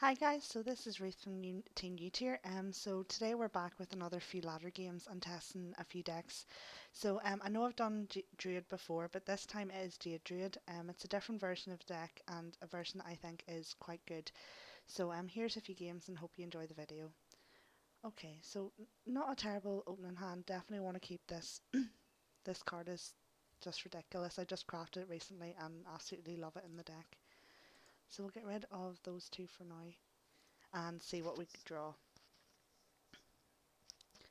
Hi guys, so this is Ruth from Team Ute here. So today we're back with another few ladder games and testing a few decks. So I know I've done Druid before, but this time it is Jade Druid. It's a different version of the deck and a version that I think is quite good. So here's a few games and hope you enjoy the video. Okay, so not a terrible opening hand. Definitely want to keep this. This card is just ridiculous. I just crafted it recently and absolutely love it in the deck. So we'll get rid of those two for now and see what we could draw.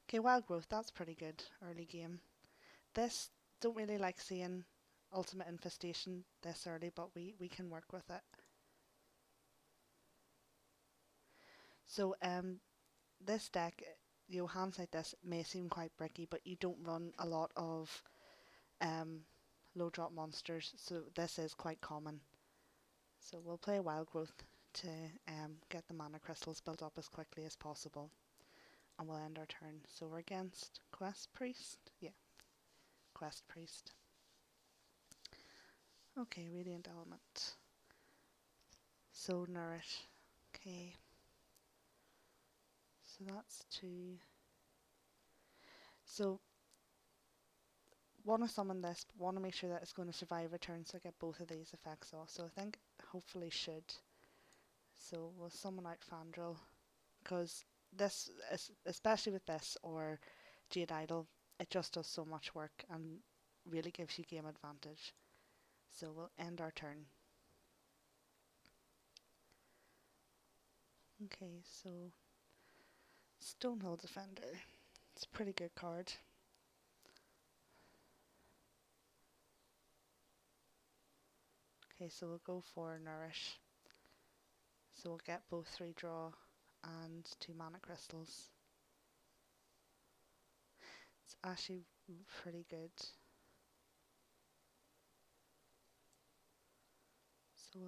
Okay, Wild Growth, that's pretty good early game. This, don't really like seeing Ultimate Infestation this early, but we can work with it. So this deck, hands like this may seem quite bricky, but you don't run a lot of low drop monsters, so this is quite common. So we'll play Wild Growth to get the mana crystals built up as quickly as possible. And we'll end our turn. So we're against Quest Priest? Yeah, Quest Priest. Okay, Radiant Element. So Nourish. Okay. So that's two. So want to summon this, but want to make sure that it's going to survive a turn, so I get both of these effects off. So I think hopefully should. So we'll summon out Fandral, because this, especially with this or Jade Idol, it just does so much work and really gives you game advantage. So we'll end our turn. Okay, so Stonehill Defender. It's a pretty good card. Okay, so we'll go for Nourish. So we'll get both 3 draw and 2 mana crystals. It's actually pretty good. So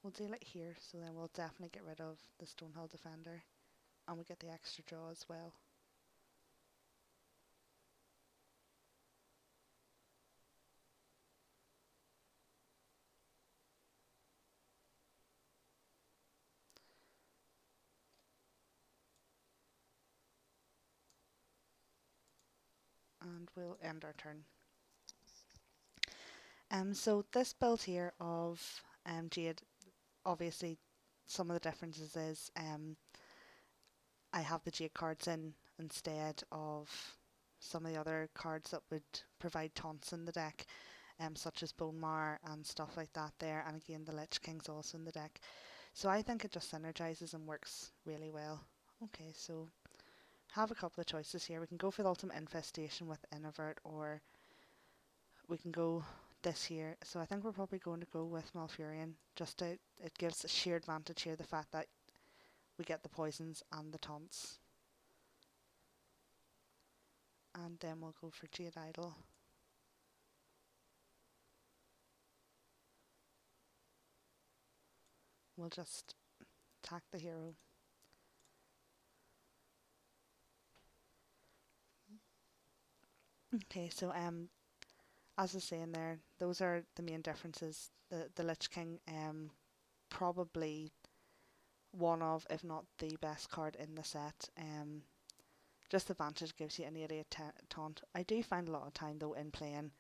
we'll deal it here, so then we'll definitely get rid of the Stonehill Defender. And we get the extra draw as well. And we'll end our turn. So this build here of Jade, obviously some of the differences is I have the Jade cards in instead of some of the other cards that would provide taunts in the deck, such as Bone Mar and stuff like that there, and again the Lich King's also in the deck. So I think it just synergizes and works really well. Okay, so have a couple of choices here. We can go for the Ultimate Infestation with Innovert, or we can go this here. So I think we're probably going to go with Malfurion. It gives a sheer advantage here, the fact that we get the poisons and the taunts. And then we'll go for Jade Idol. We'll just attack the hero. Okay, so as I was saying there, those are the main differences. The Lich King, probably one of, if not the best card in the set. Just advantage gives you an idiot taunt. I do find a lot of time though in playing,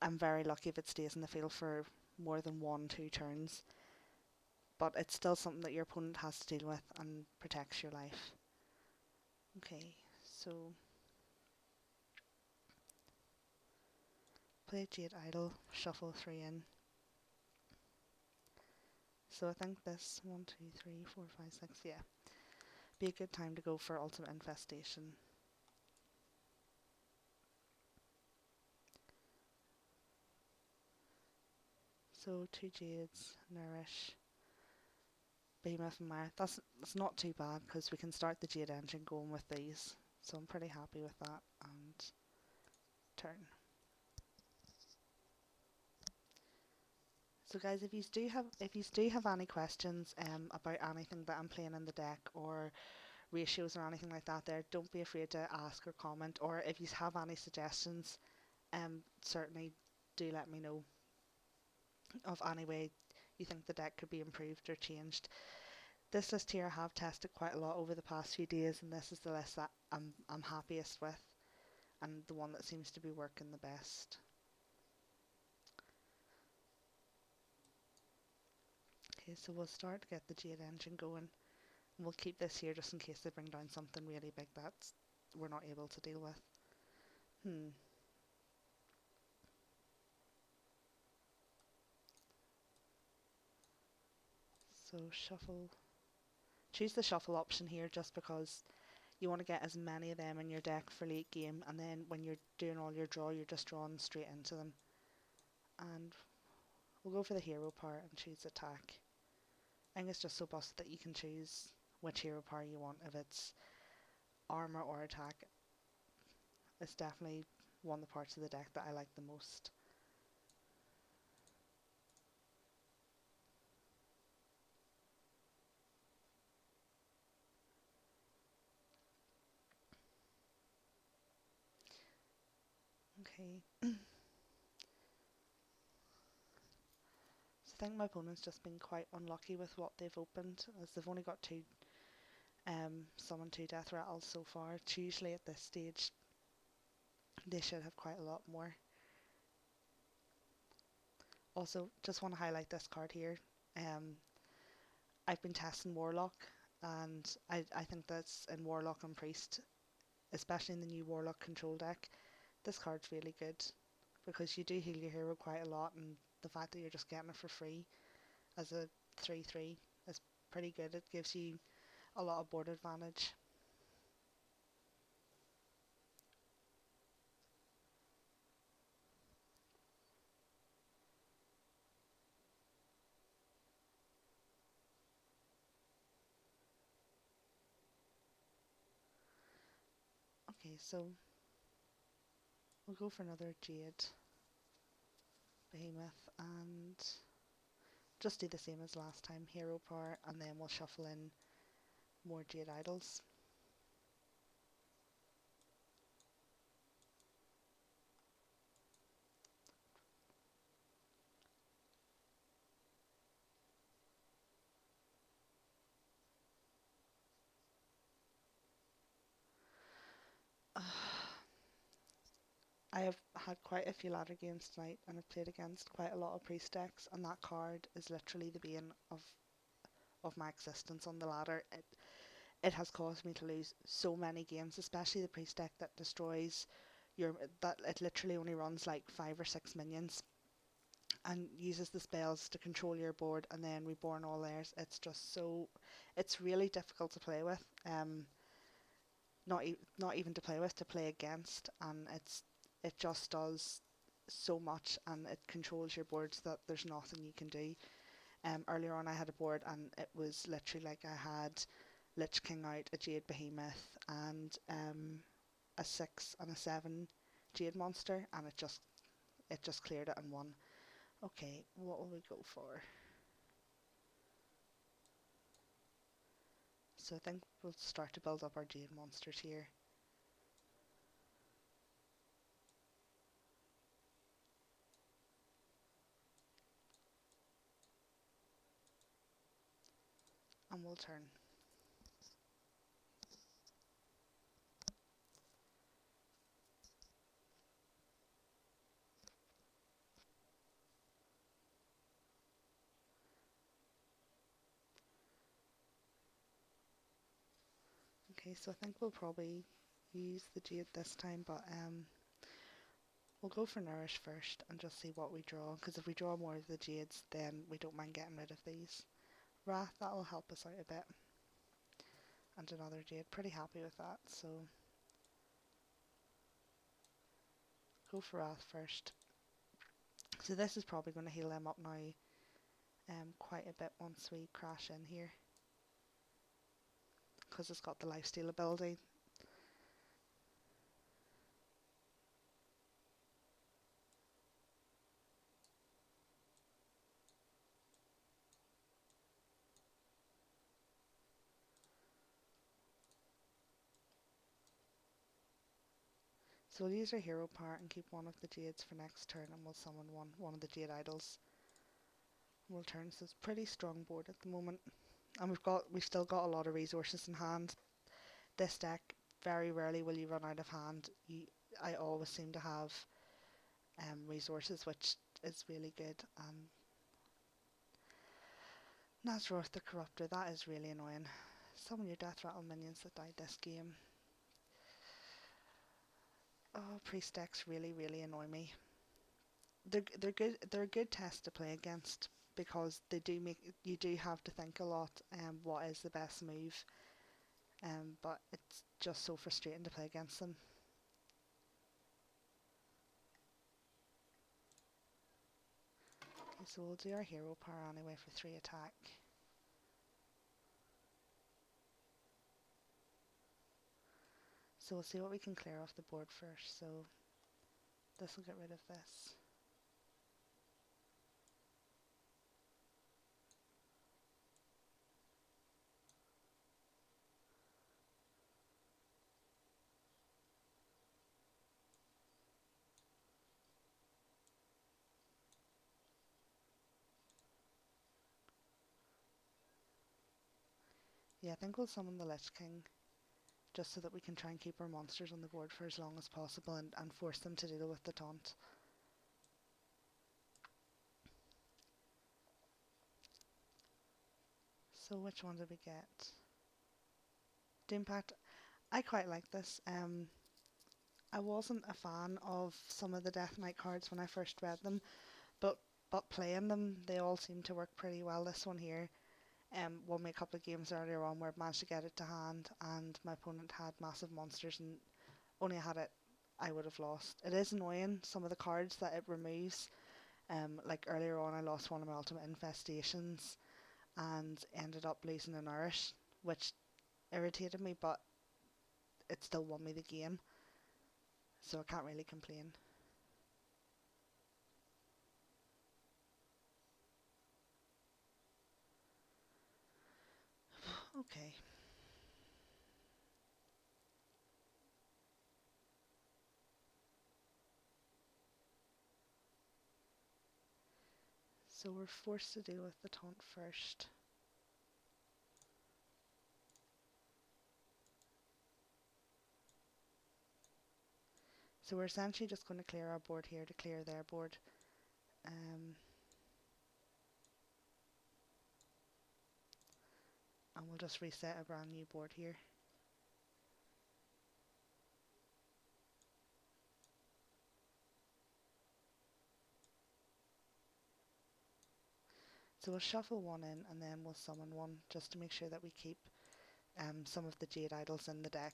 I'm very lucky if it stays in the field for more than 1-2 turns. But it's still something that your opponent has to deal with and protects your life. Okay, so play Jade Idol, shuffle 3 in. So I think this 1, 2, 3, 4, 5, 6, yeah, be a good time to go for Ultimate Infestation. So 2 Jades, Nourish, Behemoth and Mire. That's not too bad because we can start the Jade engine going with these. So I'm pretty happy with that. And turn. So guys, if you do have any questions about anything that I'm playing in the deck or ratios or anything like that there, don't be afraid to ask or comment, or if you have any suggestions, Certainly do let me know of any way you think the deck could be improved or changed. This list here I have tested quite a lot over the past few days, and this is the list that I'm happiest with and the one that seems to be working the best. Okay, so we'll start to get the Jade engine going. And we'll keep this here just in case they bring down something really big that we're not able to deal with. So shuffle. Choose the shuffle option here just because you want to get as many of them in your deck for late game, and then when you're doing all your draw, you're just drawing straight into them. And we'll go for the hero power and choose attack. I think it's just so busted that you can choose which hero power you want. If it's armor or attack, it's definitely one of the parts of the deck that I like the most. Okay. So I think my opponent's just been quite unlucky with what they've opened, as they've only got two summon 2 death rattles so far. It's usually at this stage they should have quite a lot more. Also, just want to highlight this card here. I've been testing Warlock, and I think that's in Warlock and Priest, especially in the new Warlock control deck. This card's really good because you do heal your hero quite a lot, and the fact that you're just getting it for free as a 3/3 is pretty good. It gives you a lot of board advantage. Okay, so we'll go for another Jade Behemoth and just do the same as last time, hero power, and then we'll shuffle in more Jade Idols. I have had quite a few ladder games tonight, and I've played against quite a lot of priest decks, and that card is literally the bane of my existence on the ladder. It has caused me to lose so many games, especially the priest deck that destroys that it literally only runs like 5 or 6 minions and uses the spells to control your board and then reborn all theirs. It's really difficult to play with. Not even to play with, to play against, and it just does so much, and it controls your board so that there's nothing you can do. Earlier on I had a board and it was literally like I had Lich King out, a Jade Behemoth, and a 6 and a 7 Jade monster, and it just cleared it and won. Okay, what will we go for? So I think we'll start to build up our Jade monsters here. And we'll turn. Okay, so I think we'll probably use the Jade this time, but we'll go for Nourish first and just see what we draw, because if we draw more of the Jades, then we don't mind getting rid of these. Wrath, that'll help us out a bit. And another Jade, pretty happy with that, so go for Wrath first. So this is probably going to heal them up now quite a bit once we crash in here, because it's got the lifesteal ability. So we'll use our hero power and keep one of the Jades for next turn, and we'll summon one of the Jade Idols. We'll turn, so it's a pretty strong board at the moment. And we've still got a lot of resources in hand. This deck, very rarely will you run out of hand. I always seem to have resources, which is really good. And Nazroth the Corruptor, that is really annoying. Summon your Death Rattle minions that died this game. Oh, priest decks really annoy me. They're good. They're a good test to play against because they do make you do have to think a lot. What is the best move? But it's just so frustrating to play against them. Okay, so we'll do our hero power anyway for 3 attack. So we'll see what we can clear off the board first. So this will get rid of this. Yeah, I think we'll summon the Lich King just so that we can try and keep our monsters on the board for as long as possible and force them to deal with the taunt. So which one did we get? Doompact. I quite like this. I wasn't a fan of some of the Death Knight cards when I first read them, but playing them, they all seem to work pretty well. This one here won me a couple of games earlier on where I managed to get it to hand, and my opponent had massive monsters, and only had it, I would have lost. It is annoying, some of the cards that it removes. Like earlier on, I lost one of my ultimate infestations and ended up losing a nourish, which irritated me, but it still won me the game, so I can't really complain. Okay. So we're forced to deal with the taunt first. So we're essentially just going to clear our board here to clear their board. And we'll just reset a brand new board here. So we'll shuffle one in and then we'll summon one just to make sure that we keep some of the Jade Idols in the deck.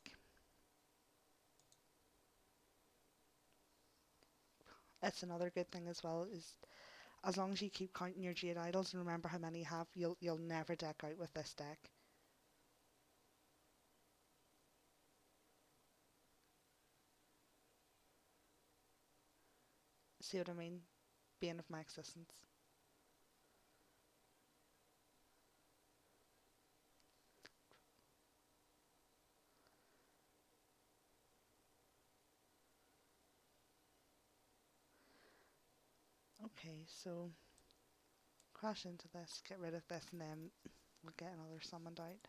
It's another good thing as well, is as long as you keep counting your Jade Idols and remember how many you have, you'll never deck out with this deck. See what I mean? Bane of my existence. Okay, so crash into this, get rid of this, and then we'll get another summoned out.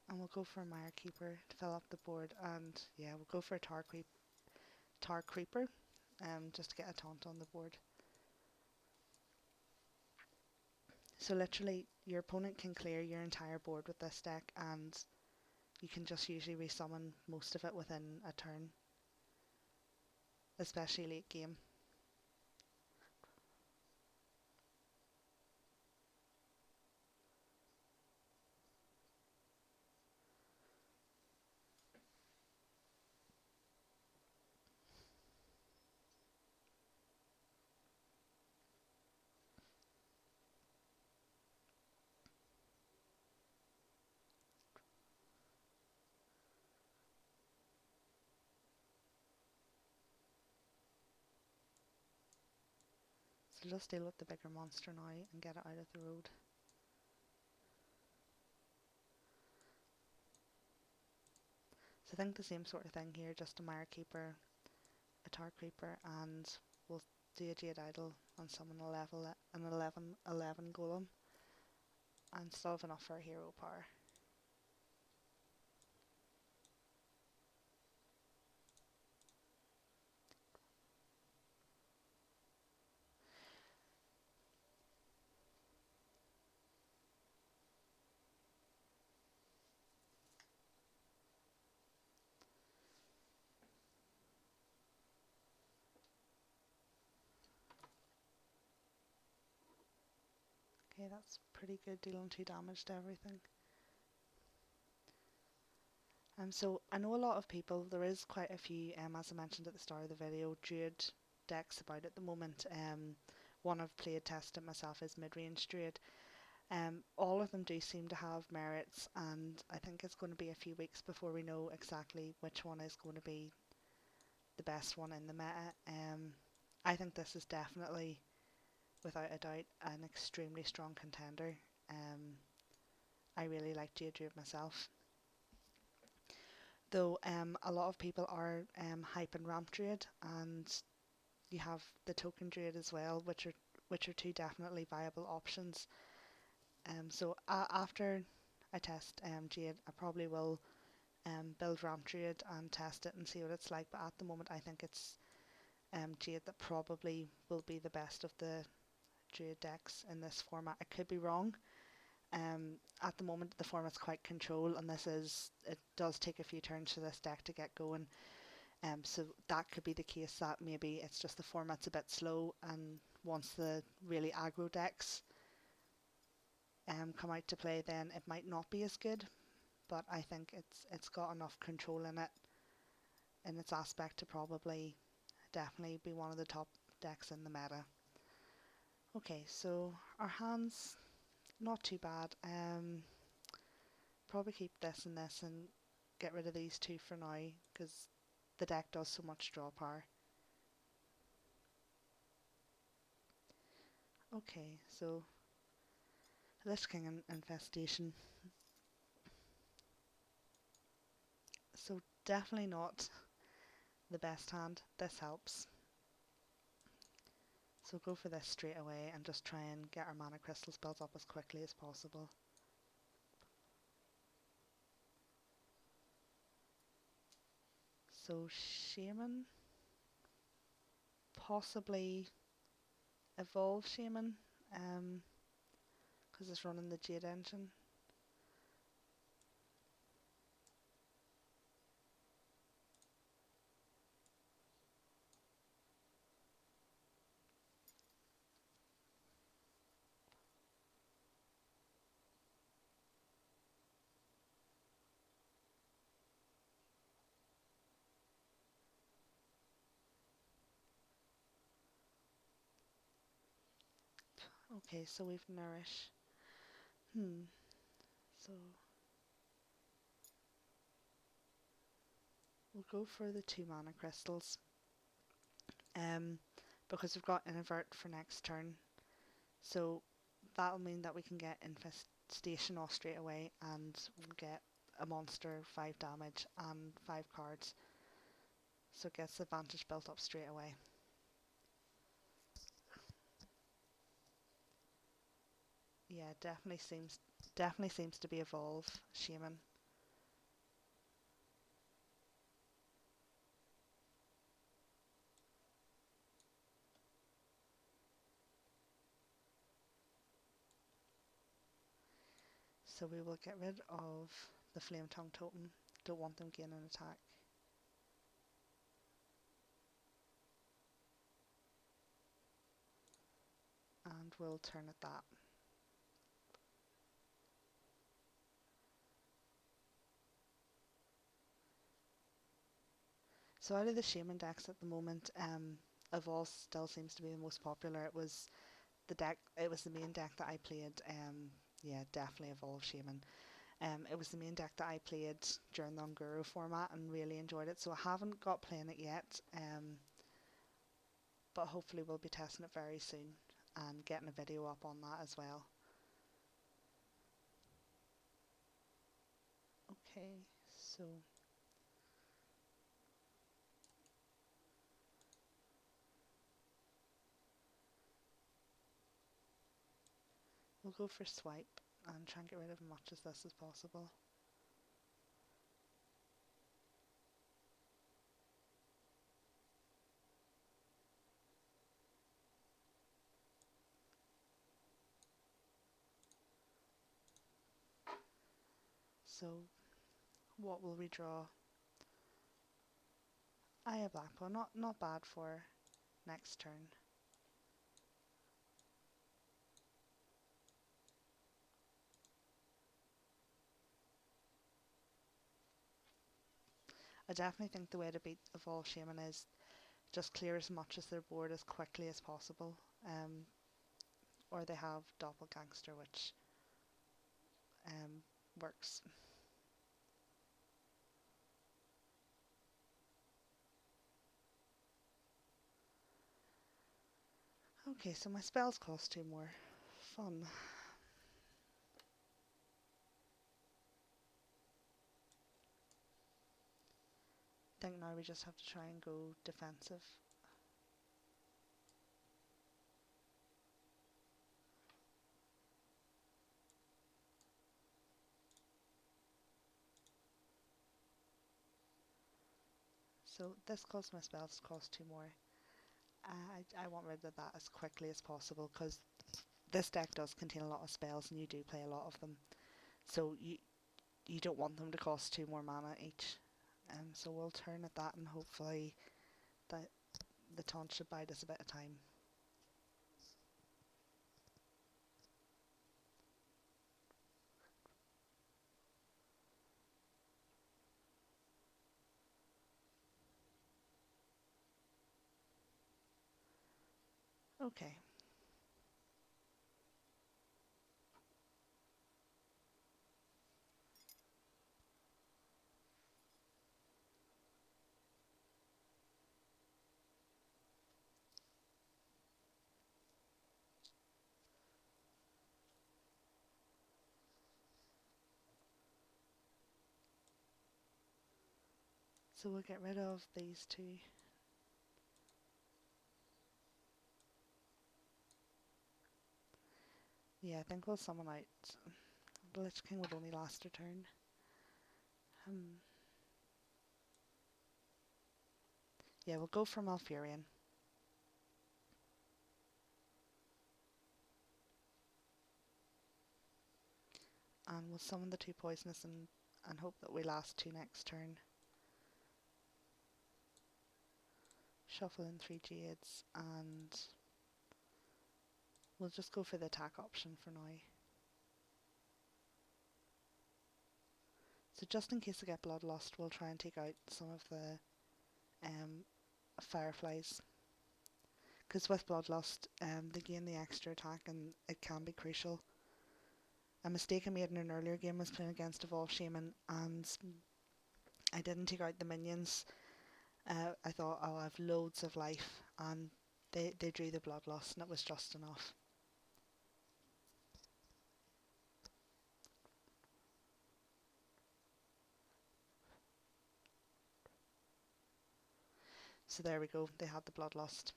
And we'll go for a Mire Keeper to fill up the board, and yeah, we'll go for a Tar Creeper, just to get a taunt on the board. So literally, your opponent can clear your entire board with this deck, and you can just usually resummon most of it within a turn, especially late game. So just deal with the bigger monster now and get it out of the road. So I think the same sort of thing here, just a Mire Keeper, a Tar Creeper, and we'll do a Jade Idol and summon an 11/11 golem, and still have enough for a hero power. Okay, that's pretty good, dealing 2 damage to everything. So I know a lot of people, there is quite a few, as I mentioned at the start of the video, Druid decks about at the moment. One I've played tested myself is mid-range Druid. All of them do seem to have merits, and I think it's going to be a few weeks before we know exactly which one is going to be the best one in the meta. I think this is definitely, without a doubt, an extremely strong contender. I really like Jade Druid myself. Though a lot of people are hyping Ramp Druid, and you have the Token Druid as well, which are 2 definitely viable options. So after I test Jade, I probably will build Ramp Druid and test it and see what it's like. But at the moment, I think it's Jade that probably will be the best of the Druid decks in this format. I could be wrong. At the moment, the format's quite control, and it does take a few turns for this deck to get going. So that could be the case, that maybe it's just the format's a bit slow, and once the really aggro decks come out to play, then it might not be as good. But I think it's got enough control in it, in its aspect, to probably definitely be one of the top decks in the meta. Okay, so our hands, not too bad. Probably keep this and this and get rid of these 2 for now, because the deck does so much draw power. Okay, so Lich King and Infestation. So definitely not the best hand. This helps. So go for this straight away and just try and get our mana crystals built up as quickly as possible. So Shaman, possibly evolve Shaman, because it's running the Jade engine. Okay, so we've Nourish. So we'll go for the 2 mana crystals. Because we've got Invert for next turn. So that'll mean that we can get Infestation off straight away, and we'll get a monster, 5 damage and 5 cards. So it gets the advantage built up straight away. Yeah, definitely seems to be evolve Shaman. So we will get rid of the Flame Tongue totem. Don't want them gaining attack. And we'll turn it that. So out of the Shaman decks at the moment, Evolve still seems to be the most popular. It was the main deck that I played. Yeah, definitely Evolve Shaman. It was the main deck that I played during the Unguru format and really enjoyed it. So I haven't got playing it yet, but hopefully we'll be testing it very soon. and getting a video up on that as well. Okay, so we'll go for swipe and try and get rid of as much of this as possible. So what will we draw? A black pawn, not bad for next turn. I definitely think the way to beat Evolve Shaman is just clear as much as their board as quickly as possible. Or they have Doppelgangster, which works. Okay, so my spells cost 2 more. Fun. I think now we just have to try and go defensive. So this costs my spells cost 2 more. I want rid of that as quickly as possible because this deck does contain a lot of spells and you do play a lot of them. So you don't want them to cost 2 more mana each. So we'll turn at that and hopefully that the taunt should bide us a bit of time. Okay. So we'll get rid of these two. Yeah, I think we'll summon out. The Lich King would only last a turn. Yeah, we'll go for Malfurion. And we'll summon the 2 poisonous and hope that we last 2 next turn. Shuffle in 3 Jades and we'll just go for the attack option for now. So just in case I get Bloodlust, we'll try and take out some of the Fireflies. Because with Bloodlust, they gain the extra attack and it can be crucial. A mistake I made in an earlier game was playing against Evolve Shaman and I didn't take out the minions. I thought, oh, I've loads of life, and they drew the Bloodlust and it was just enough. So there we go, they had the Bloodlust.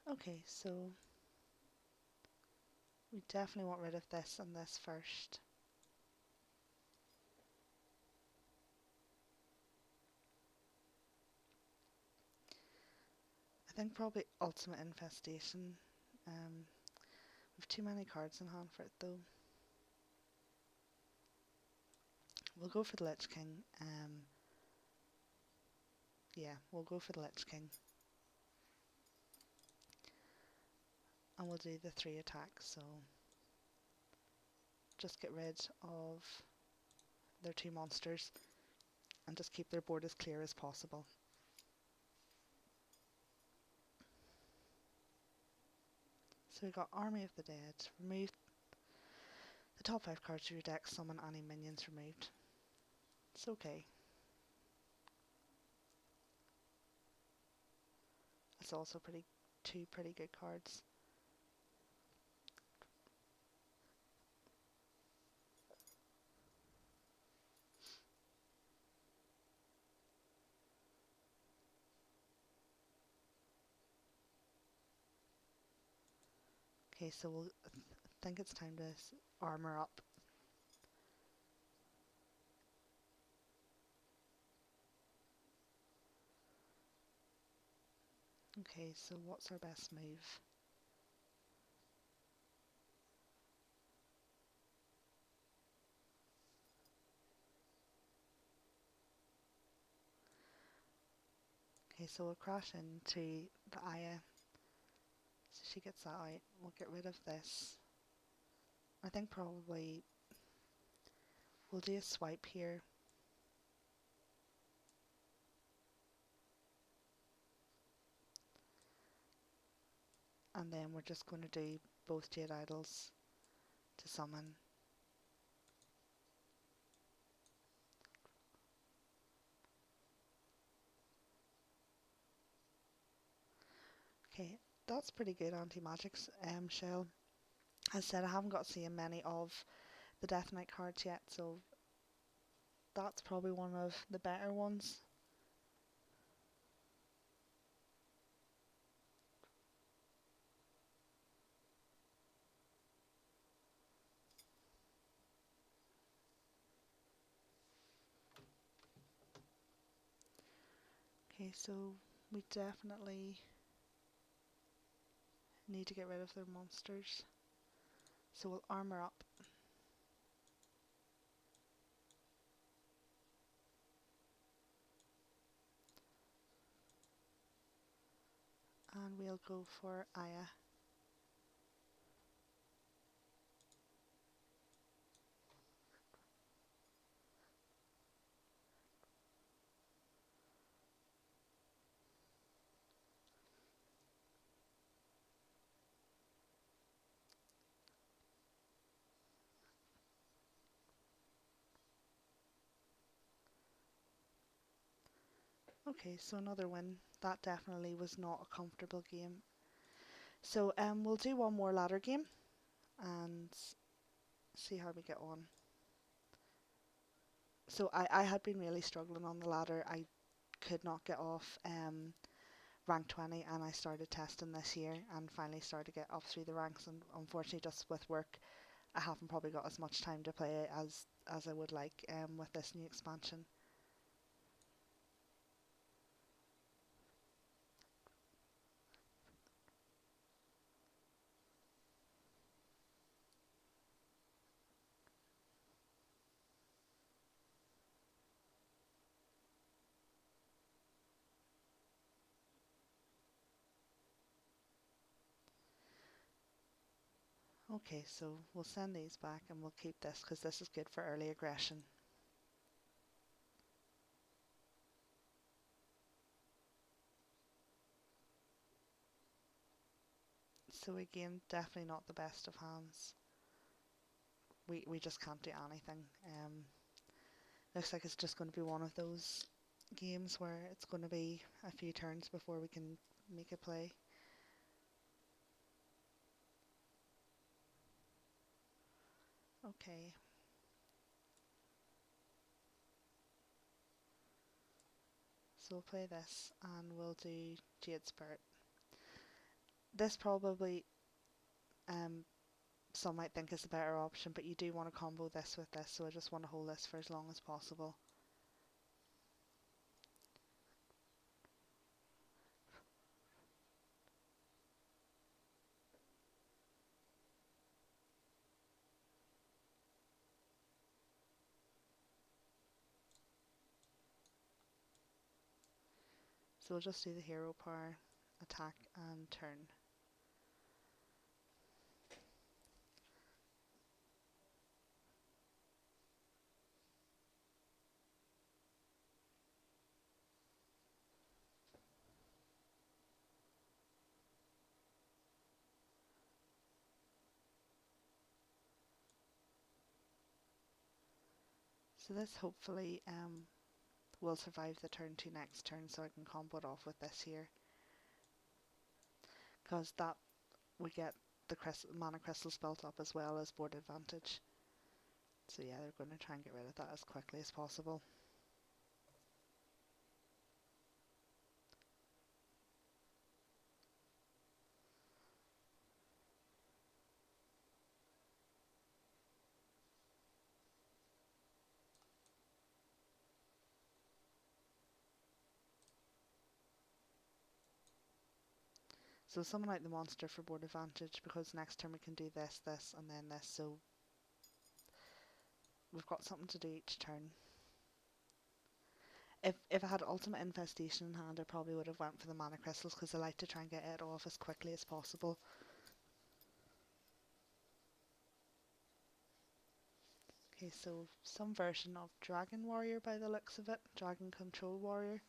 Okay, so we definitely want rid of this and this first. I think probably Ultimate Infestation. We've too many cards in hand for it though. We'll go for the Lich King. Yeah, we'll go for the Lich King. And we'll do the 3 attacks, so just get rid of their 2 monsters and just keep their board as clear as possible. So we got Army of the Dead, remove The top 5 cards of your deck summon any minions removed. It's okay. It's also two pretty good cards. Okay, so we'll think it's time to armor up. Okay, so what's our best move? Okay, so we'll crash into the Aya. So she gets that out. We'll get rid of this. I think probably we'll do a swipe here. And then we're just going to do both Jade Idols to summon. Okay, that's pretty good anti-magic shell. As I said, I haven't got seen many of the Death Knight cards yet, so that's probably one of the better ones. Okay, so we definitely need to get rid of their monsters. So we'll armor up. And we'll go for Aya. Okay, so another win. That definitely was not a comfortable game. So we'll do one more ladder game and see how we get on. So I had been really struggling on the ladder. I could not get off rank 20, and I started testing this year and finally started to get up through the ranks, and unfortunately just with work I haven't probably got as much time to play as I would like with this new expansion. Okay, so we'll send these back and we'll keep this because this is good for early aggression. So again, definitely not the best of hands. We just can't do anything. Looks like it's just going to be one of those games where it's going to be a few turns before we can make a play. Okay. So we'll play this and we'll do Jade Spirit. This probably some might think is a better option, but you do want to combo this with this, so I just want to hold this for as long as possible. So we'll just do the hero power, attack and turn. So this hopefully will survive the turn 2 next turn, so I can combo it off with this here. Because that we get the mana crystals built up as well as board advantage. So yeah, they're going to try and get rid of that as quickly as possible. So summon out the monster for board advantage, because next turn we can do this, this, and then this, so we've got something to do each turn. If I had ultimate infestation in hand, I probably would have went for the mana crystals, because I like to try and get it off as quickly as possible. Okay, so some version of Dragon Warrior by the looks of it, Dragon Control Warrior.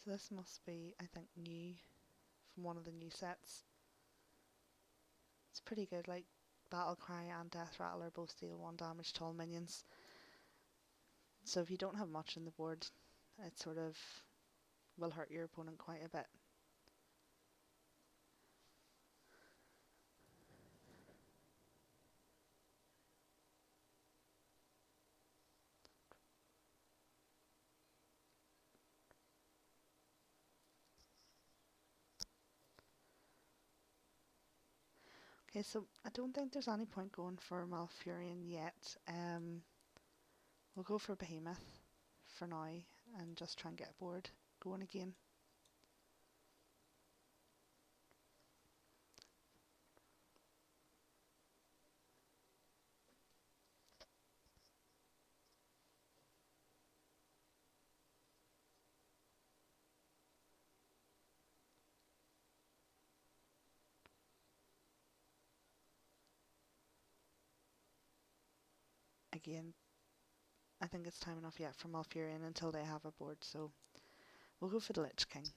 So this must be, I think, new, from one of the new sets. It's pretty good, like Battle Cry and Death Rattle are both deal 1 damage to all minions. So if you don't have much in the board, it sort of will hurt your opponent quite a bit. Okay, so I don't think there's any point going for Malfurion yet. We'll go for Behemoth for now and just try and get board going again. Again, I think it's time enough yet for Malfurion until they have a board, so we'll go for the Lich King.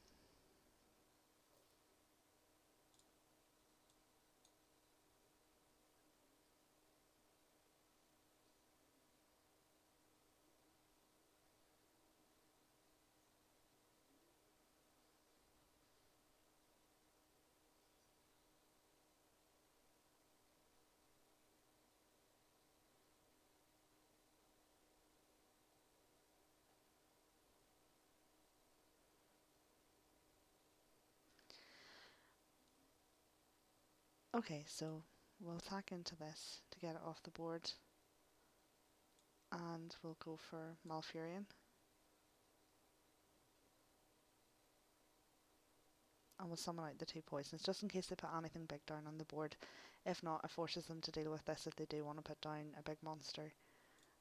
Okay, so we'll attack into this to get it off the board, and we'll go for Malfurion. And we'll summon out the 2 poisons, just in case they put anything big down on the board. If not, it forces them to deal with this if they do want to put down a big monster.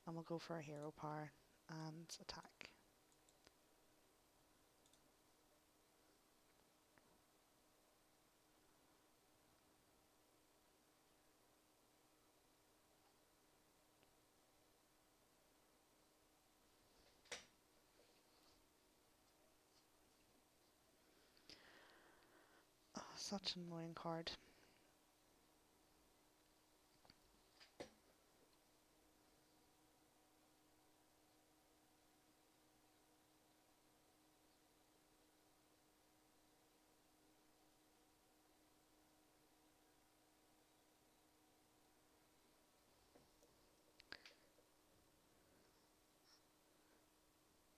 And we'll go for a hero power and attack. Oh, such an annoying card.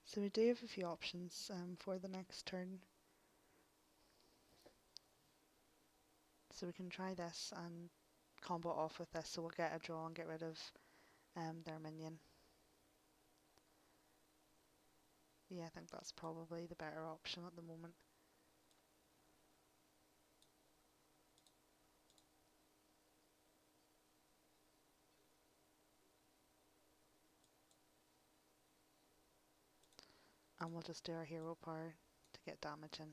So we do have a few options for the next turn. So we can try this and combo off with this, so we'll get a draw and get rid of their minion. Yeah, I think that's probably the better option at the moment. And we'll just do our hero power to get damage in.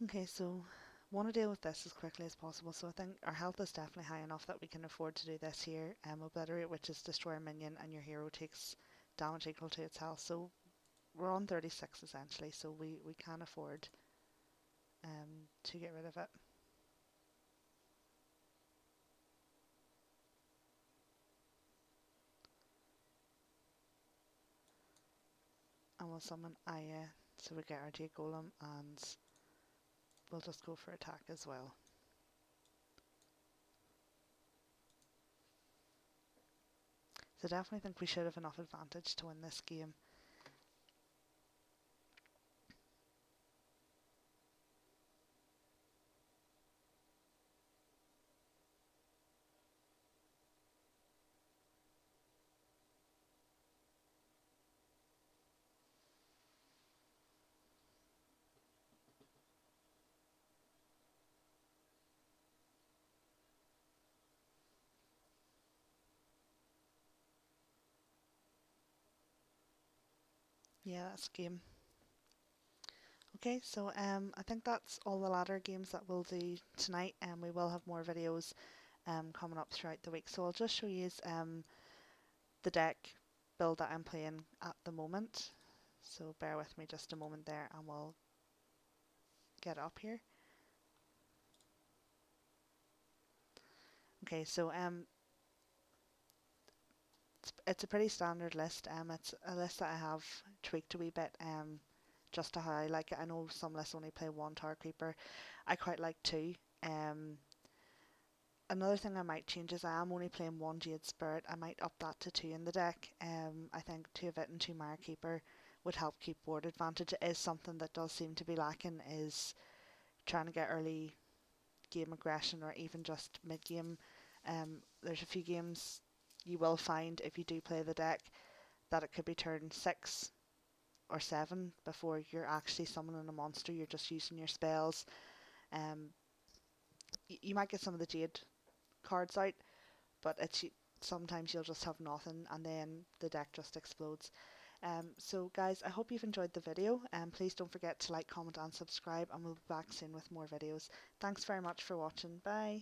Okay, so want to deal with this as quickly as possible. So I think our health is definitely high enough that we can afford to do this here. Obliterate, which is destroy a minion, and your hero takes damage equal to its health. So we're on 36 essentially, so we can afford to get rid of it. And we'll summon Aya, so we get our Jade Golem, and we'll just go for attack as well. So I definitely think we should have enough advantage to win this game. Yeah, that's game. Okay, so I think that's all the ladder games that we'll do tonight, and we will have more videos coming up throughout the week. So I'll just show you the deck build that I'm playing at the moment. So bear with me just a moment there, and we'll get up here. Okay, so it's a pretty standard list. It's a list that I have tweaked a wee bit just to how I like it. I know some lists only play one Tower Creeper. I quite like two. Another thing I might change is I am only playing one Jade Spirit. I might up that to two in the deck. I think two of it and two Mire Keeper would help keep board advantage. It is something that does seem to be lacking, is trying to get early game aggression or even just mid game. There's a few games you will find if you do play the deck that it could be turn 6 or 7 before you're actually summoning a monster. You're just using your spells. Um, you might get some of the Jade cards out, but it's sometimes you'll just have nothing and then the deck just explodes. So guys, I hope you've enjoyed the video, and please don't forget to like, comment and subscribe, and we'll be back soon with more videos. Thanks very much for watching. Bye.